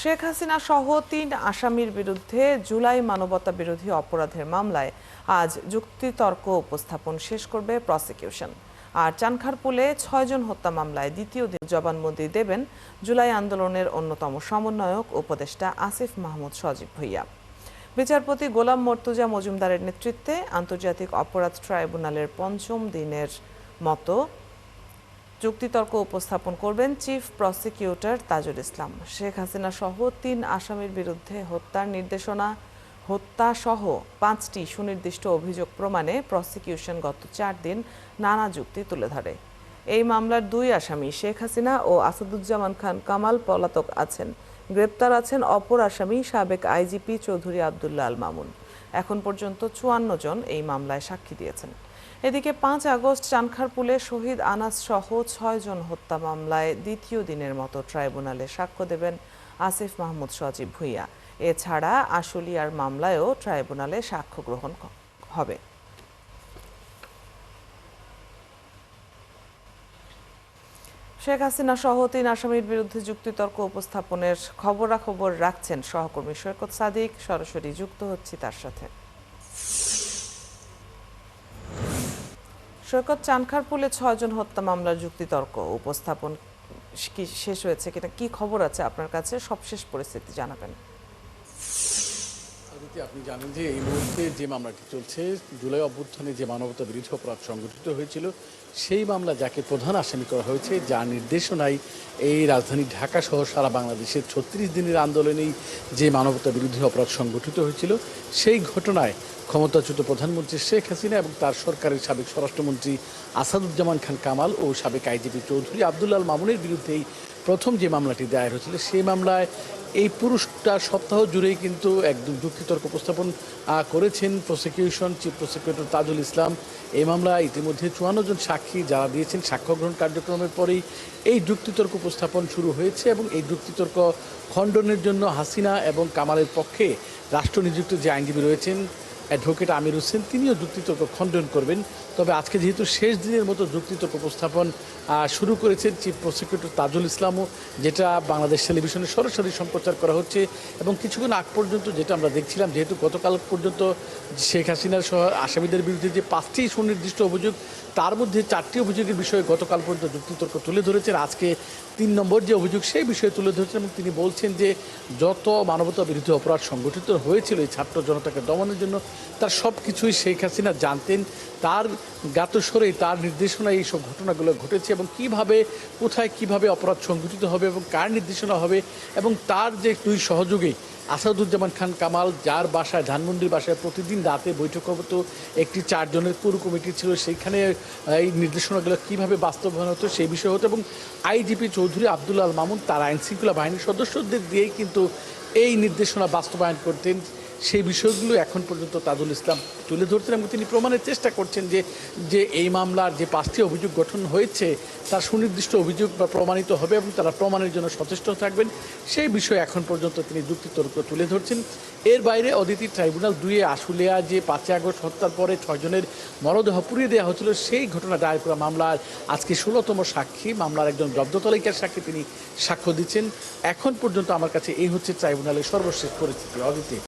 শেখ হাসিনা সহ ৩ আসামির বিরুদ্ধে জুলাই মানবতা বিরোধী অপরাধের মামলায় আজ যুক্তিতর্ক উপস্থাপন শেষ করবে প্রসিকিউশন। আর চানখারপুলে ৬ জন হত্যা মামলায় দ্বিতীয় দিন জবানবন্দি দেবেন জুলাই আন্দোলনের অন্যতম সমন্বয়ক উপদেষ্টা আসিফ মাহমুদ সজীব ভুঁইয়া। বিচারপতি গোলাম মর্তুজা মজুমদারের নেতৃত্বে আন্তর্জাতিক অপরাধ ট্রাইব্যুনালের পঞ্চম দিনের মতো যুক্তিতর্ক উপস্থাপন করবেন চিফ প্রসিকিউটর তাজুল ইসলাম। শেখ হাসিনা সহ ৩ আসামির বিরুদ্ধে হত্যার নির্দেশনা, হত্যা সহ ৫টি সুনির্দিষ্ট অভিযোগ প্রমাণে প্রসিকিউশন গত ৪ দিন নানা যুক্তি তুলে ধরে। এই মামলার ২ আসামি শেখ হাসিনা ও আসাদুজ্জামান খান কামাল পলাতক আছেন। গ্রেপ্তার আছেন অপর আসামি সাবেক আইজিপি চৌধুরী আবদুল্লাহ আল মামুন। এখন পর্যন্ত ৫৪ জন এই মামলায় সাক্ষী দিয়েছেন। এদিকে ৫ আগস্ট চানখারপুলে শহীদ আনাস সহ ৬ জন হত্যা মামলায় দ্বিতীয় দিনের মতো ট্রাইব্যুনালে সাক্ষ্য দেবেন আসিফ মাহমুদ সজীব ভুঁইয়া। এছাড়া আশুলিয়ার মামলায়ও ট্রাইব্যুনালে সাক্ষ্য গ্রহণ হবে। শেখ হাসিনা সহ ৩ আসামির বিরুদ্ধে যুক্তিতর্ক উপস্থাপনের খবরাখবর রাখছেন সহকর্মী সৈকত সাদিক। সরাসরি যুক্ত হচ্ছি তার সাথে। সৈকত, চানখারপুলে ৬ জন হত্যা মামলার যুক্তিতর্ক উপস্থাপন কি শেষ হয়েছে কিনা, কি খবর আছে আপনার কাছে? সবশেষ পরিস্থিতি জানাবেন। আপনি জানেন যে এই মুহূর্তে যে মামলাটি চলছে, জুলাই অভ্যুত্থানে যে মানবতা বিরোধী অপরাধ সংগঠিত হয়েছিল সেই মামলা যাকে প্রধান আসামি করা হয়েছে, যার নির্দেশনায় এই রাজধানী ঢাকা সহ সারা বাংলাদেশের ৩৬ দিনের আন্দোলনেই যে মানবতা বিরোধী অপরাধ সংগঠিত হয়েছিল, সেই ঘটনায় ক্ষমতাচ্যুত প্রধানমন্ত্রী শেখ হাসিনা এবং তার সরকারের সাবেক স্বরাষ্ট্রমন্ত্রী আসাদুজ্জামান খান কামাল ও সাবেক আইজিপি চৌধুরী আবদুল্লাহ আল মামুনের বিরুদ্ধেই প্রথম যে মামলাটি দায়ের হয়েছিল, সেই মামলায় এই পুরুষটা সপ্তাহ জুড়েই কিন্তু একদম যুক্তিতর্ক উপস্থাপন করেছেন prosecution chief prosecutor Tajul Islam. এই মামলায় ইতিমধ্যে ৫৪ জন সাক্ষী যারা দিয়েছেন, সাক্ষ্য গ্রহণ কার্যক্রমের পরেই এই যুক্তিতর্ক উপস্থাপন শুরু হয়েছে এবং এই যুক্তিতর্ক খণ্ডনের জন্য হাসিনা এবং কামালের পক্ষে রাষ্ট্র নিযুক্ত যে আইনজীবী রয়েছেন অ্যাডভোকেট আমির হোসেন, তিনিও যুক্তিতর্ক খণ্ডন করবেন। তবে আজকে যেহেতু শেষ দিনের মতো যুক্তিতর্ক উপস্থাপন শুরু করেছেন চিফ প্রসিকিউটর তাজুল ইসলামও, যেটা বাংলাদেশ টেলিভিশনে সরাসরি সম্প্রচার করা হচ্ছে এবং কিছুক্ষণ আগ পর্যন্ত যেটা আমরা দেখছিলাম, যেহেতু গতকাল পর্যন্ত শেখ হাসিনার সহ আসামিদের বিরুদ্ধে যে 5টি সুনির্দিষ্ট অভিযোগ, তার মধ্যে 4টি অভিযোগের বিষয়ে গতকাল পর্যন্ত যুক্তিতর্ক তুলে ধরেছেন। আজকে 3 নম্বর যে অভিযোগ, সেই বিষয়ে তুলে ধরেছেন এবং তিনি বলছেন যে যত মানবতা বিরোধী অপরাধ সংগঠিত হয়েছিল এই ছাত্র জনতাকে দমনের জন্য, তার সব কিছুই শেখ হাসিনা জানতেন। তার জ্ঞাতস্বরেই, তার নির্দেশনায় এইসব ঘটনাগুলো ঘটেছে এবং কিভাবে, কোথায়, কিভাবে অপরাধ সংগঠিত হবে এবং কার নির্দেশনা হবে, এবং তার যে 2 সহযোগী আসাদুজ্জামান খান কামাল, যার বাসায়, ধানমন্ডির বাসায় প্রতিদিন রাতে বৈঠক হতো, একটি 4 জনের পুরো কমিটি ছিল, সেইখানে এই নির্দেশনাগুলো কীভাবে বাস্তবায়ন হতো সেই বিষয় হতো, এবং আইজিপি চৌধুরী আবদুল্লাহ আল মামুন তার আইনশৃঙ্খলা বাহিনীর সদস্যদের দিয়েই কিন্তু এই নির্দেশনা বাস্তবায়ন করতেন। সেই বিষয়গুলো এখন পর্যন্ত তাজুল ইসলাম তুলে ধরছেন এবং তিনি প্রমাণের চেষ্টা করছেন যে এই মামলার যে 5টি অভিযোগ গঠন হয়েছে তার সুনির্দিষ্ট অভিযোগ বা প্রমাণিত হবে এবং তারা প্রমাণের জন্য সচেষ্ট থাকবেন। সেই বিষয়ে এখন পর্যন্ত তিনি যুক্তিতর্ক তুলে ধরছেন। এর বাইরে অদিতি ট্রাইব্যুনাল 2-এ আশুলিয়া যে 5 আগস্ট হত্যার পরে 6 জনের মরদেহ পুড়িয়ে দেওয়া হয়েছিল, সেই ঘটনা দায়ের করা মামলার আজকে 16তম সাক্ষী, মামলার একজন জব্দ তালিকার সাক্ষী, তিনি সাক্ষ্য দিচ্ছেন। এখন পর্যন্ত আমার কাছে এই হচ্ছে ট্রাইব্যুনালের সর্বশেষ পরিস্থিতি। অদিতি।